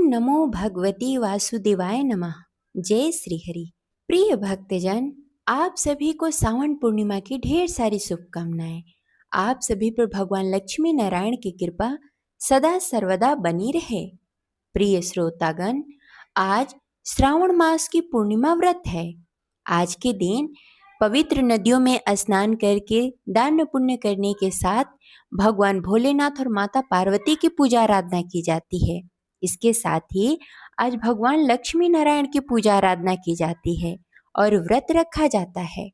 नमो भगवती वासुदेवाय नमः। जय श्री हरि। प्रिय भक्तजन, आप सभी को सावन पूर्णिमा की ढेर सारी शुभकामनाएं। आप सभी पर भगवान लक्ष्मी नारायण की कृपा सदा सर्वदा बनी रहे। प्रिय श्रोतागण, आज श्रावण मास की पूर्णिमा व्रत है। आज के दिन पवित्र नदियों में स्नान करके दान पुण्य करने के साथ भगवान भोलेनाथ और माता पार्वती की पूजा आराधना की जाती है। इसके साथ ही आज भगवान लक्ष्मी नारायण की पूजा आराधना की जाती है और व्रत रखा जाता है।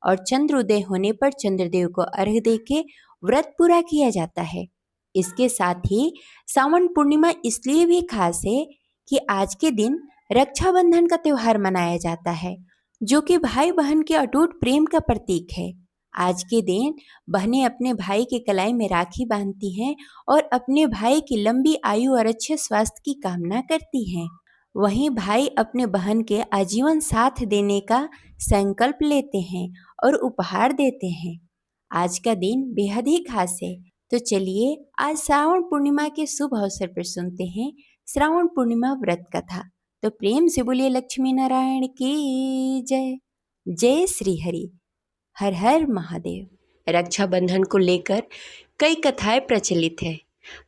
और चंद्रोदय होने पर चंद्रदेव को अर्घ्य देके व्रत पूरा किया जाता है। इसके साथ ही सावन पूर्णिमा इसलिए भी खास है कि आज के दिन रक्षाबंधन का त्योहार मनाया जाता है, जो कि भाई बहन के अटूट प्रेम का प्रतीक है। आज के दिन बहनें अपने भाई के कलाई में राखी बांधती हैं और अपने भाई की लंबी आयु और अच्छे स्वास्थ्य की कामना करती हैं। वहीं भाई अपने बहन के आजीवन साथ देने का संकल्प लेते हैं और उपहार देते हैं। आज का दिन बेहद ही खास है। तो चलिए आज श्रावण पूर्णिमा के शुभ अवसर पर सुनते हैं श्रावण पूर्णिमा व्रत कथा। तो प्रेम से बोलिए लक्ष्मी नारायण की जय। जय श्री हरि। हर हर महादेव। रक्षाबंधन को लेकर कई कथाएं प्रचलित है।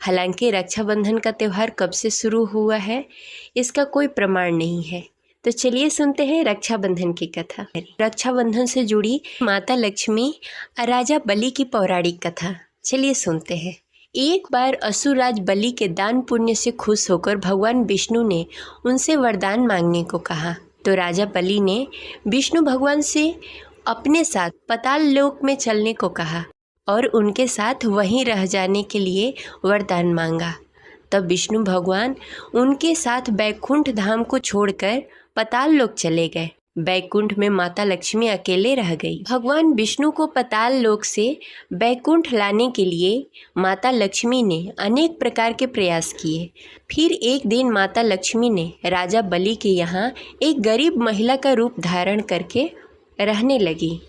हालांकि रक्षाबंधन का त्यौहार कब से शुरू हुआ है इसका कोई प्रमाण नहीं है। तो चलिए सुनते हैं रक्षाबंधन की कथा। रक्षाबंधन से जुड़ी माता लक्ष्मी और राजा बलि की पौराणिक कथा चलिए सुनते हैं। एक बार असुरराज बलि के दान पुण्य से खुश होकर भगवान विष्णु ने उनसे वरदान मांगने को कहा। तो राजा बलि ने विष्णु भगवान से अपने साथ पाताल लोक में चलने को कहा और उनके साथ वहीं रह जाने के लिए वरदान मांगा। तब विष्णु भगवान उनके साथ बैकुंठ धाम को छोड़कर पाताल लोक चले गए। बैकुंठ में माता लक्ष्मी अकेले रह गई। भगवान विष्णु को पाताल लोक से बैकुंठ लाने के लिए माता लक्ष्मी ने अनेक प्रकार के प्रयास किए। फिर एक दिन माता लक्ष्मी ने राजा बलि के यहाँ एक गरीब महिला का रूप धारण करके रहने लगी।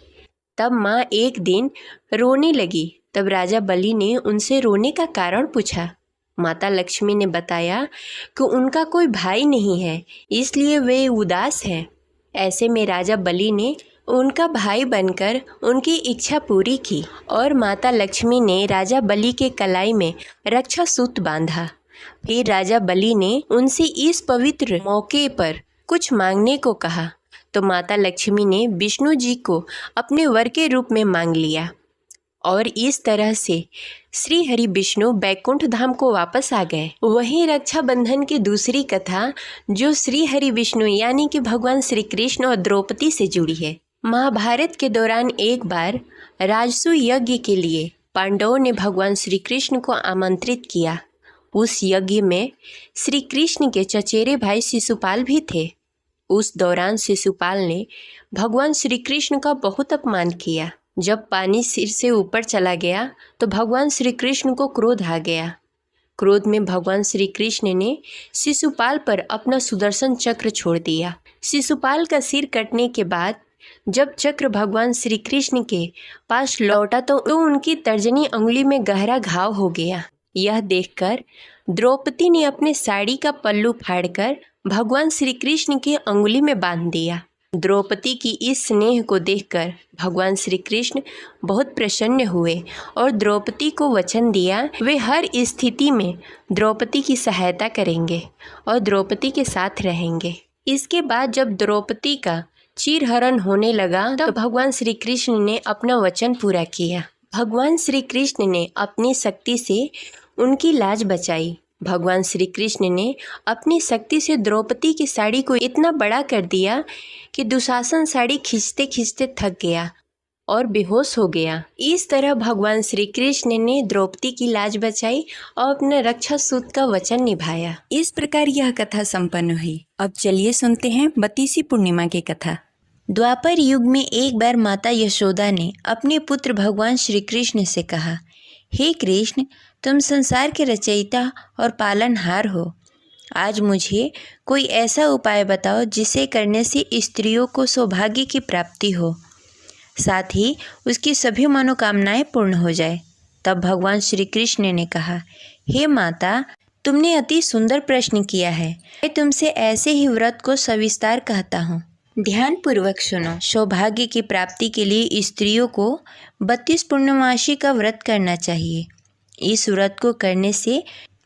तब माँ एक दिन रोने लगी। तब राजा बलि ने उनसे रोने का कारण पूछा। माता लक्ष्मी ने बताया कि उनका कोई भाई नहीं है, इसलिए वे उदास हैं। ऐसे में राजा बलि ने उनका भाई बनकर उनकी इच्छा पूरी की और माता लक्ष्मी ने राजा बलि के कलाई में रक्षा सूत्र बांधा। फिर राजा बलि ने उनसे इस पवित्र मौके पर कुछ मांगने को कहा। तो माता लक्ष्मी ने विष्णु जी को अपने वर के रूप में मांग लिया और इस तरह से श्री हरि विष्णु बैकुंठ धाम को वापस आ गए। वहीं रक्षाबंधन की दूसरी कथा जो श्री हरि विष्णु यानी कि भगवान श्री कृष्ण और द्रौपदी से जुड़ी है। महाभारत के दौरान एक बार राजसूय यज्ञ के लिए पांडवों ने भगवान श्री कृष्ण को आमंत्रित किया। उस यज्ञ में श्री कृष्ण के चचेरे भाई शिशुपाल भी थे। उस दौरान शिशुपाल ने भगवान श्री कृष्ण का बहुत अपमान किया। जब पानी सिर से ऊपर चला गया तो भगवान श्री कृष्ण को क्रोध आ गया। क्रोध में भगवान श्री कृष्ण ने शिशुपाल पर अपना सुदर्शन चक्र छोड़ दिया। शिशुपाल का सिर कटने के बाद जब चक्र भगवान श्री कृष्ण के पास लौटा तो उनकी तर्जनी अंगुली में गहरा घाव हो गया। यह देखकर द्रौपदी ने अपने साड़ी का पल्लू फाड़कर भगवान श्री कृष्ण की अंगुली में बांध दिया। द्रौपदी की इस स्नेह को देखकर भगवान श्री कृष्ण बहुत प्रसन्न हुए और द्रौपदी को वचन दिया वे हर स्थिति में द्रौपदी की सहायता करेंगे और द्रौपदी के साथ रहेंगे। इसके बाद जब द्रौपदी का चीरहरण होने लगा तो भगवान श्री कृष्ण ने अपना वचन पूरा किया। भगवान श्री कृष्ण ने अपनी शक्ति से उनकी लाज बचाई। भगवान श्री कृष्ण ने अपनी शक्ति से द्रौपदी की साड़ी को इतना बड़ा कर दिया कि दुशासन साड़ी खींचते खींचते थक गया और बेहोश हो गया। इस तरह भगवान श्री कृष्ण ने द्रौपदी की लाज बचाई और अपना रक्षा सूत्र का वचन निभाया। इस प्रकार यह कथा संपन्न हुई। अब चलिए सुनते हैं बतीसी पूर्णिमा की कथा। द्वापर युग में एक बार माता यशोदा ने अपने पुत्र भगवान श्री कृष्ण से कहा, हे कृष्ण, तुम संसार के रचयिता और पालनहार हो। आज मुझे कोई ऐसा उपाय बताओ जिसे करने से स्त्रियों को सौभाग्य की प्राप्ति हो, साथ ही उसकी सभी मनोकामनाएं पूर्ण हो जाए। तब भगवान श्री कृष्ण ने कहा, हे माता, तुमने अति सुंदर प्रश्न किया है। मैं तुमसे ऐसे ही व्रत को सविस्तार कहता हूँ, ध्यान पूर्वक सुनो। सौभाग्य की प्राप्ति के लिए स्त्रियों को 32 पूर्णमासी का व्रत करना चाहिए। इस व्रत को करने से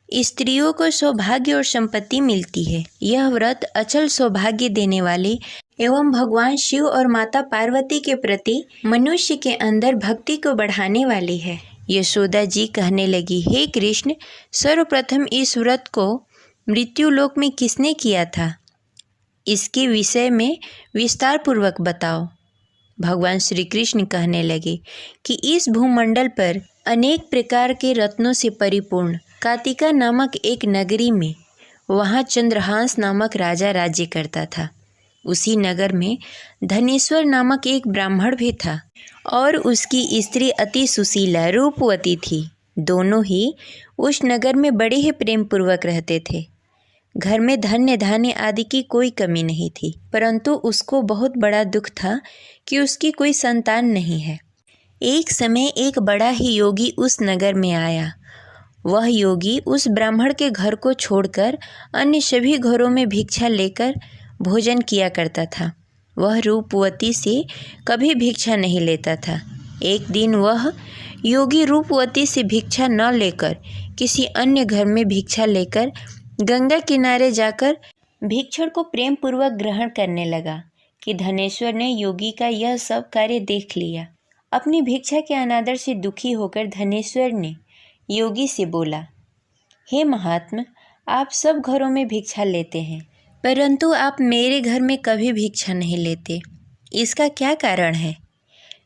स्त्रियों को सौभाग्य और संपत्ति मिलती है। यह व्रत अचल सौभाग्य देने वाले एवं भगवान शिव और माता पार्वती के प्रति मनुष्य के अंदर भक्ति को बढ़ाने वाली है। यशोदा जी कहने लगी, हे कृष्ण, सर्वप्रथम इस व्रत को मृत्युलोक में किसने किया था? इसके विषय में विस्तार पूर्वक बताओ। भगवान श्री कृष्ण कहने लगे कि इस भूमंडल पर अनेक प्रकार के रत्नों से परिपूर्ण कातिका नामक एक नगरी में, वहाँ चंद्रहांस नामक राजा राज्य करता था। उसी नगर में धनेश्वर नामक एक ब्राह्मण भी था और उसकी स्त्री अति सुशीला रूपवती थी। दोनों ही उस नगर में बड़े ही प्रेम पूर्वक रहते थे। घर में धन्य धान्य आदि की कोई कमी नहीं थी, परंतु उसको बहुत बड़ा दुख था कि उसकी कोई संतान नहीं है। एक समय एक बड़ा ही योगी उस नगर में आया। वह योगी उस ब्राह्मण के घर को छोड़कर अन्य सभी घरों में भिक्षा लेकर भोजन किया करता था। वह रूपवती से कभी भिक्षा नहीं लेता था। एक दिन वह योगी रूपवती से भिक्षा न लेकर किसी अन्य घर में भिक्षा लेकर गंगा किनारे जाकर भिक्षुक को प्रेम पूर्वक ग्रहण करने लगा कि धनेश्वर ने योगी का यह सब कार्य देख लिया। अपनी भिक्षा के अनादर से दुखी होकर धनेश्वर ने योगी से बोला, हे महात्मा, आप सब घरों में भिक्षा लेते हैं, परंतु आप मेरे घर में कभी भिक्षा नहीं लेते, इसका क्या कारण है?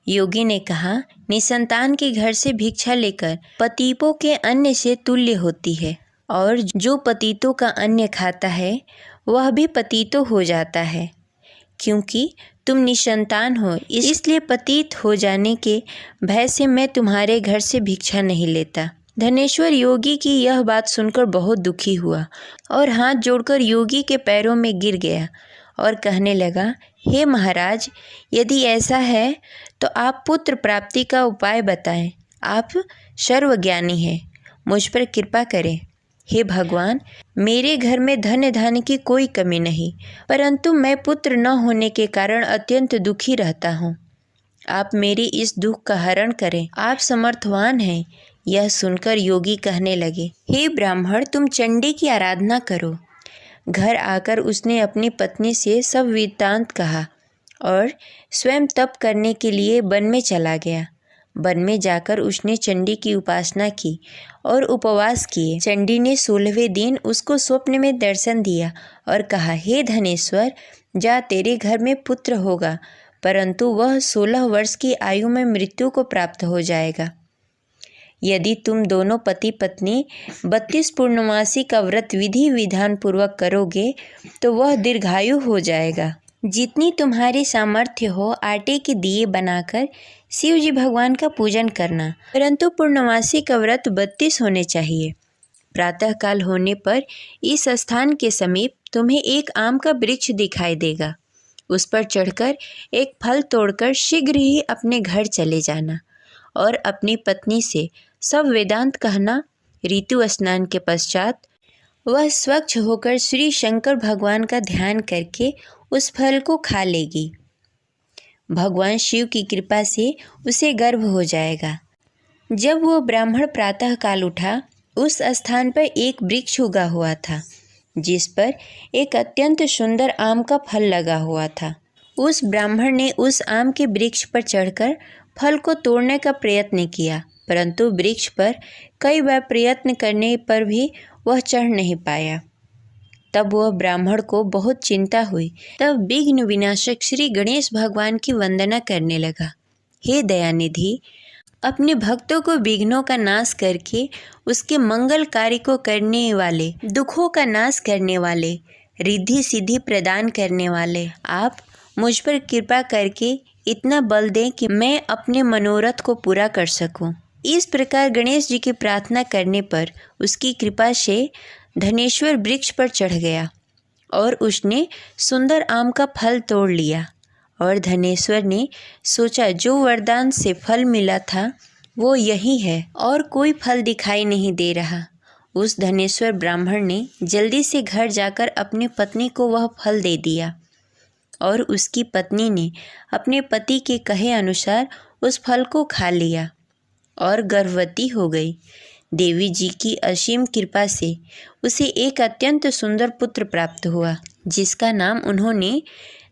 योगी ने कहा, निसंतान के घर से भिक्षा लेकर पतितों के अन्न से तुल्य होती है, और जो पतितों का अन्न खाता है वह भी पतित हो जाता है। क्योंकि तुम निसंतान हो, इसलिए पतित हो जाने के भय से मैं तुम्हारे घर से भिक्षा नहीं लेता। धनेश्वर योगी की यह बात सुनकर बहुत दुखी हुआ और हाथ जोड़कर योगी के पैरों में गिर गया और कहने लगा, हे महाराज, यदि ऐसा है तो आप पुत्र प्राप्ति का उपाय बताएं। आप सर्वज्ञानी हैं, मुझ पर कृपा करें। हे भगवान, मेरे घर में धन धान्य की कोई कमी नहीं, परंतु मैं पुत्र न होने के कारण अत्यंत दुखी रहता हूँ। आप मेरी इस दुख का हरण करें, आप समर्थवान हैं। यह सुनकर योगी कहने लगे, हे ब्राह्मण, तुम चंडी की आराधना करो। घर आकर उसने अपनी पत्नी से सब वृत्तांत कहा और स्वयं तप करने के लिए वन में चला गया। वन में जाकर उसने चंडी की उपासना की और उपवास किए। चंडी ने 16वें दिन उसको स्वप्न में दर्शन दिया और कहा, हे धनेश्वर, जा, तेरे घर में पुत्र होगा, परंतु वह 16 वर्ष की आयु में मृत्यु को प्राप्त हो जाएगा। यदि तुम दोनों पति पत्नी 32 पूर्णमासी का व्रत विधि विधान पूर्वक करोगे तो वह दीर्घायु हो जाएगा। जितनी तुम्हारी सामर्थ्य हो, आटे के दिए बनाकर शिव जी भगवान का पूजन करना, परंतु पूर्णमासी का व्रत 32 होने चाहिए। प्रातःकाल होने पर इस स्थान के समीप तुम्हें एक आम का वृक्ष दिखाई देगा। उस पर चढ़कर एक फल तोड़कर शीघ्र ही अपने घर चले जाना और अपनी पत्नी से सब वेदांत कहना। ऋतु स्नान के पश्चात वह स्वच्छ होकर श्री शंकर भगवान का ध्यान करके उस फल को खा लेगी। भगवान शिव की कृपा से उसे गर्भ हो जाएगा। जब वो ब्राह्मण प्रातःकाल उठा, उस स्थान पर एक वृक्ष उगा हुआ था जिस पर एक अत्यंत सुंदर आम का फल लगा हुआ था। उस ब्राह्मण ने उस आम के वृक्ष पर चढ़कर फल को तोड़ने का प्रयत्न किया, परंतु वृक्ष पर कई बार प्रयत्न करने पर भी वह चढ़ नहीं पाया। तब वह ब्राह्मण को बहुत चिंता हुई। तब विघ्न विनाशक श्री गणेश भगवान की वंदना करने लगा। हे दयानिधि, अपने भक्तों को विघ्नों का नाश करके उसके मंगल कार्य को करने वाले, दुखों का नाश करने वाले, रिद्धि सिद्धि प्रदान करने वाले, आप मुझ पर कृपा करके इतना बल दें कि मैं अपने मनोरथ को पूरा कर सकूं। इस प्रकार गणेश जी की प्रार्थना करने पर उसकी कृपा से धनेश्वर वृक्ष पर चढ़ गया और उसने सुंदर आम का फल तोड़ लिया। और धनेश्वर ने सोचा, जो वरदान से फल मिला था वो यही है और कोई फल दिखाई नहीं दे रहा। उस धनेश्वर ब्राह्मण ने जल्दी से घर जाकर अपनी पत्नी को वह फल दे दिया और उसकी पत्नी ने अपने पति के कहे अनुसार उस फल को खा लिया और गर्भवती हो गई। देवी जी की असीम कृपा से उसे एक अत्यंत सुंदर पुत्र प्राप्त हुआ, जिसका नाम उन्होंने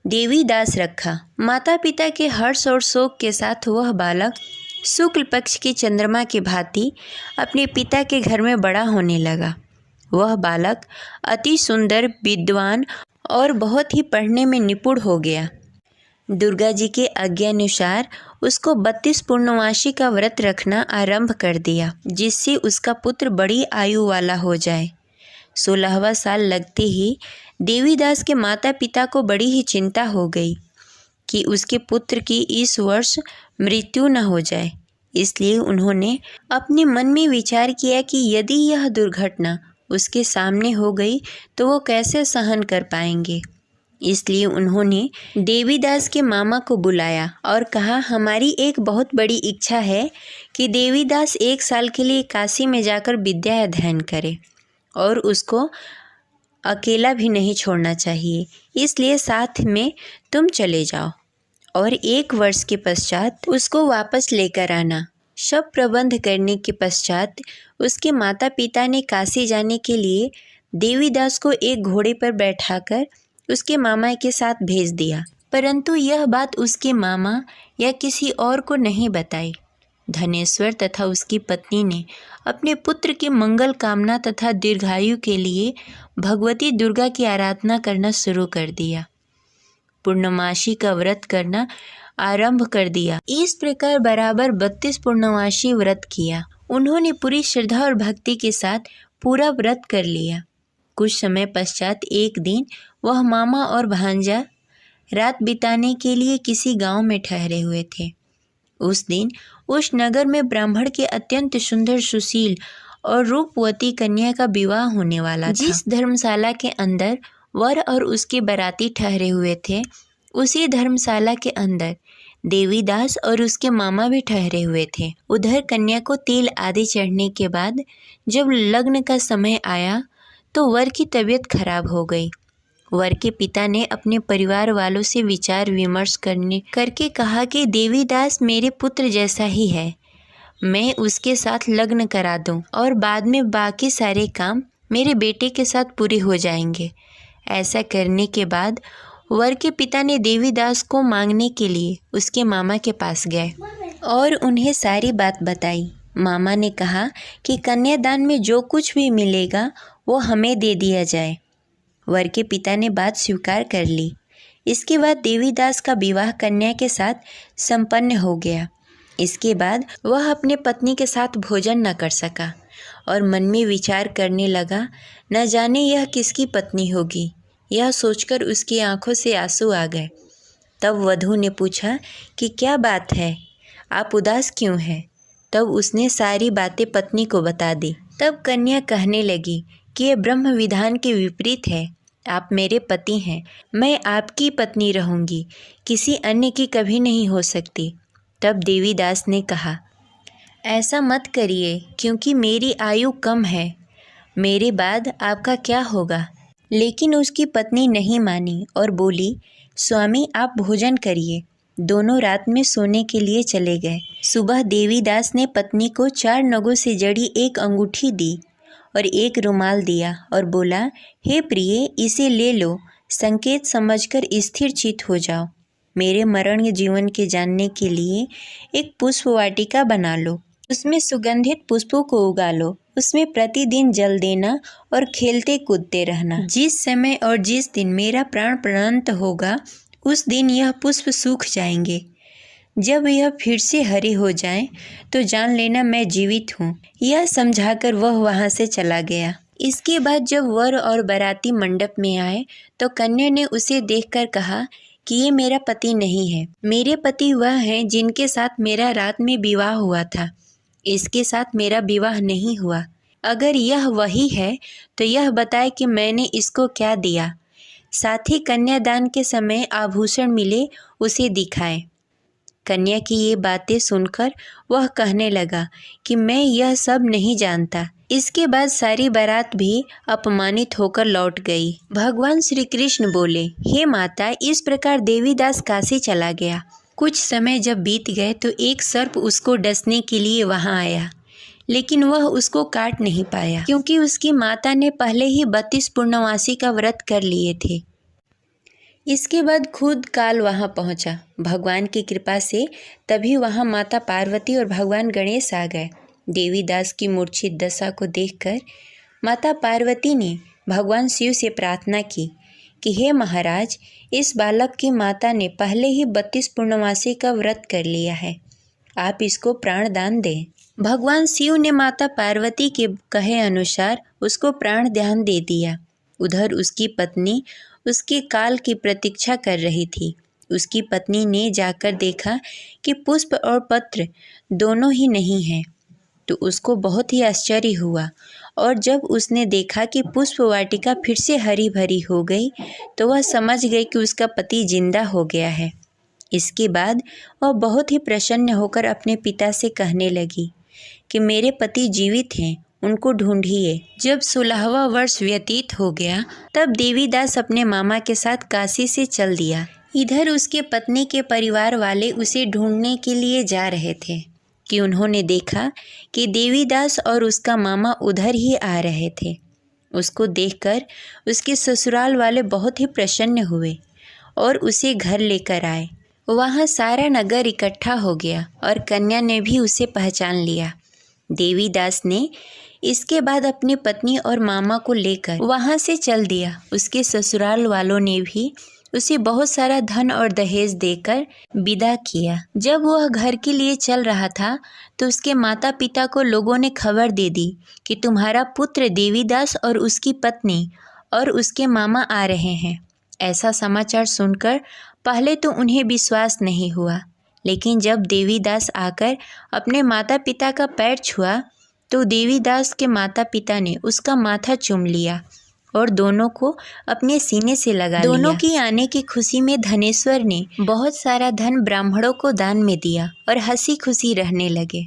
देवीदास रखा। माता पिता के हर्ष और शोक के साथ वह बालक शुक्ल पक्ष की चंद्रमा की भांति अपने पिता के घर में बड़ा होने लगा। वह बालक अति सुंदर, विद्वान और बहुत ही पढ़ने में निपुण हो गया। दुर्गा जी के आज्ञानुसार उसको 32 पूर्णमासी का व्रत रखना आरंभ कर दिया, जिससे उसका पुत्र बड़ी आयु वाला हो जाए। 16वां साल लगते ही देवीदास के माता पिता को बड़ी ही चिंता हो गई कि उसके पुत्र की इस वर्ष मृत्यु न हो जाए। इसलिए उन्होंने अपने मन में विचार किया कि यदि यह दुर्घटना उसके सामने हो गई तो वो कैसे सहन कर पाएंगे। इसलिए उन्होंने देवीदास के मामा को बुलाया और कहा, हमारी एक बहुत बड़ी इच्छा है कि देवीदास 1 साल के लिए काशी में जाकर विद्या अध्ययन करे और उसको अकेला भी नहीं छोड़ना चाहिए, इसलिए साथ में तुम चले जाओ और 1 वर्ष के पश्चात उसको वापस लेकर आना। सब प्रबंध करने के पश्चात उसके माता पिता ने काशी जाने के लिए देवीदास को एक घोड़े पर बैठाकर उसके मामा के साथ भेज दिया, परंतु यह बात उसके मामा या किसी और को नहीं बताई। धनेश्वर तथा उसकी पत्नी ने अपने पुत्र की मंगल कामना तथा दीर्घायु के लिए भगवती दुर्गा की आराधना करना शुरू कर दिया। पूर्णमासी का व्रत करना आरंभ कर दिया। इस प्रकार बराबर 32 पूर्णमासी व्रत किया। उन्होंने पूरी श्रद्धा और भक्ति के साथ पूरा व्रत कर लिया। कुछ समय पश्चात एक दिन वह मामा और भांजा रात बिताने के लिए किसी गांव में ठहरे हुए थे। उस दिन उस नगर में ब्राह्मण के अत्यंत सुंदर, सुशील और रूपवती कन्या का विवाह होने वाला था। जिस धर्मशाला के अंदर वर और उसके बाराती ठहरे हुए थे, उसी धर्मशाला के अंदर देवीदास और उसके मामा भी ठहरे हुए थे। उधर कन्या को तेल आदि चढ़ने के बाद जब लग्न का समय आया तो वर की तबीयत खराब हो गई। वर के पिता ने अपने परिवार वालों से विचार विमर्श करके कहा कि देवीदास मेरे पुत्र जैसा ही है, मैं उसके साथ लग्न करा दूं और बाद में बाकी सारे काम मेरे बेटे के साथ पूरे हो जाएंगे। ऐसा करने के बाद वर के पिता ने देवीदास को मांगने के लिए उसके मामा के पास गए और उन्हें सारी बात बताई। मामा ने कहा कि कन्यादान में जो कुछ भी मिलेगा वो हमें दे दिया जाए। वर के पिता ने बात स्वीकार कर ली। इसके बाद देवीदास का विवाह कन्या के साथ संपन्न हो गया। इसके बाद वह अपने पत्नी के साथ भोजन न कर सका और मन में विचार करने लगा, न जाने यह किसकी पत्नी होगी। यह सोचकर उसकी आंखों से आंसू आ गए। तब वधू ने पूछा कि क्या बात है, आप उदास क्यों हैं? तब उसने सारी बातें पत्नी को बता दी। तब कन्या कहने लगी कि यह ब्रह्म विधान के विपरीत है। आप मेरे पति हैं, मैं आपकी पत्नी रहूंगी, किसी अन्य की कभी नहीं हो सकती। तब देवीदास ने कहा, ऐसा मत करिए, क्योंकि मेरी आयु कम है, मेरे बाद आपका क्या होगा। लेकिन उसकी पत्नी नहीं मानी और बोली, स्वामी आप भोजन करिए। दोनों रात में सोने के लिए चले गए। सुबह देवीदास ने पत्नी को 4 नगों से जड़ी एक अंगूठी दी और एक रुमाल दिया और बोला, हे प्रिय, इसे ले लो, संकेत समझकर स्थिर चित्त हो जाओ। मेरे मरण जीवन के जानने के लिए एक पुष्प वाटिका बना लो, उसमें सुगंधित पुष्पों को उगा लो, उसमें प्रतिदिन जल देना और खेलते कूदते रहना। जिस समय और जिस दिन मेरा प्राण प्राणांत होगा उस दिन यह पुष्प सूख जाएंगे। जब यह फिर से हरे हो जाएं, तो जान लेना मैं जीवित हूँ। यह समझाकर वह वहाँ से चला गया। इसके बाद जब वर और बाराती मंडप में आए तो कन्या ने उसे देखकर कहा कि ये मेरा पति नहीं है, मेरे पति वह हैं जिनके साथ मेरा रात में विवाह हुआ था। इसके साथ मेरा विवाह नहीं हुआ। अगर यह वही है तो यह बताए कि मैंने इसको क्या दिया, साथ ही कन्यादान के समय आभूषण मिले उसे दिखाए। कन्या की ये बातें सुनकर वह कहने लगा कि मैं यह सब नहीं जानता, इसके बाद सारी बारात भी अपमानित होकर लौट गई। भगवान श्री कृष्ण बोले, हे माता, इस प्रकार देवीदास काशी चला गया। कुछ समय जब बीत गए तो एक सर्प उसको डसने के लिए वहां आया, लेकिन वह उसको काट नहीं पाया क्योंकि उसकी माता ने पहले ही 32 पूर्णमासी का व्रत कर लिए थे। इसके बाद खुद काल वहां पहुंचा। भगवान की कृपा से तभी वहां माता पार्वती और भगवान गणेश आ गए। देवीदास की मूर्छित दशा को देखकर माता पार्वती ने भगवान शिव से प्रार्थना की कि हे महाराज, इस बालक की माता ने पहले ही 32 पूर्णमासी का व्रत कर लिया है, आप इसको प्राण दान दें। भगवान शिव ने माता पार्वती के कहे अनुसार उसको प्राण दान दे दिया। उधर उसकी पत्नी उसके काल की प्रतीक्षा कर रही थी। उसकी पत्नी ने जाकर देखा कि पुष्प और पत्र दोनों ही नहीं हैं, तो उसको बहुत ही आश्चर्य हुआ और जब उसने देखा कि पुष्प वाटिका फिर से हरी भरी हो गई तो वह समझ गई कि उसका पति जिंदा हो गया है। इसके बाद वह बहुत ही प्रसन्न होकर अपने पिता से कहने लगी कि मेरे पति जीवित हैं, उनको ढूंढिए। जब 16वां वर्ष व्यतीत हो गया तब देवीदास अपने मामा के साथ काशी से चल दिया। इधर उसके पत्नी के परिवार वाले उसे ढूंढने के लिए जा रहे थे कि उन्होंने देखा कि देवीदास और उसका मामा उधर ही आ रहे थे। उसको देखकर उसके ससुराल वाले बहुत ही प्रसन्न हुए और उसे घर लेकर आए। वहाँ सारा नगर इकट्ठा हो गया और कन्या ने भी उसे पहचान लिया। देवीदास ने इसके बाद अपनी पत्नी और मामा को लेकर वहाँ से चल दिया। उसके ससुराल वालों ने भी उसे बहुत सारा धन और दहेज देकर विदा किया। जब वह घर के लिए चल रहा था तो उसके माता पिता को लोगों ने खबर दे दी कि तुम्हारा पुत्र देवीदास और उसकी पत्नी और उसके मामा आ रहे हैं। ऐसा समाचार सुनकर पहले तो उन्हें विश्वास नहीं हुआ, लेकिन जब देवीदास आकर अपने माता पिता का पैर छुआ तो देवीदास के माता पिता ने उसका माथा चूम लिया और दोनों को अपने सीने से लगा लिया। दोनों की आने की खुशी में धनेश्वर ने बहुत सारा धन ब्राह्मणों को दान में दिया और हंसी खुशी रहने लगे।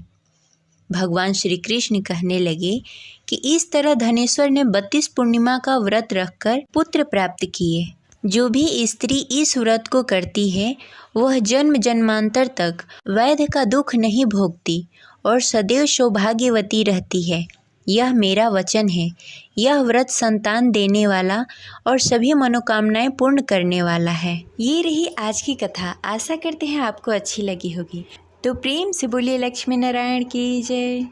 भगवान श्री कृष्ण कहने लगे कि इस तरह धनेश्वर ने 32 पूर्णिमा का व्रत रखकर पुत्र प्राप्त किए। जो भी स्त्री इस व्रत को करती है वह जन्म जन्मांतर तक वैध का दुख नहीं भोगती और सदैव सौभाग्यवती रहती है। यह मेरा वचन है। यह व्रत संतान देने वाला और सभी मनोकामनाएं पूर्ण करने वाला है। ये रही आज की कथा। आशा करते हैं आपको अच्छी लगी होगी। तो प्रेम से बोलिए लक्ष्मी नारायण की जय।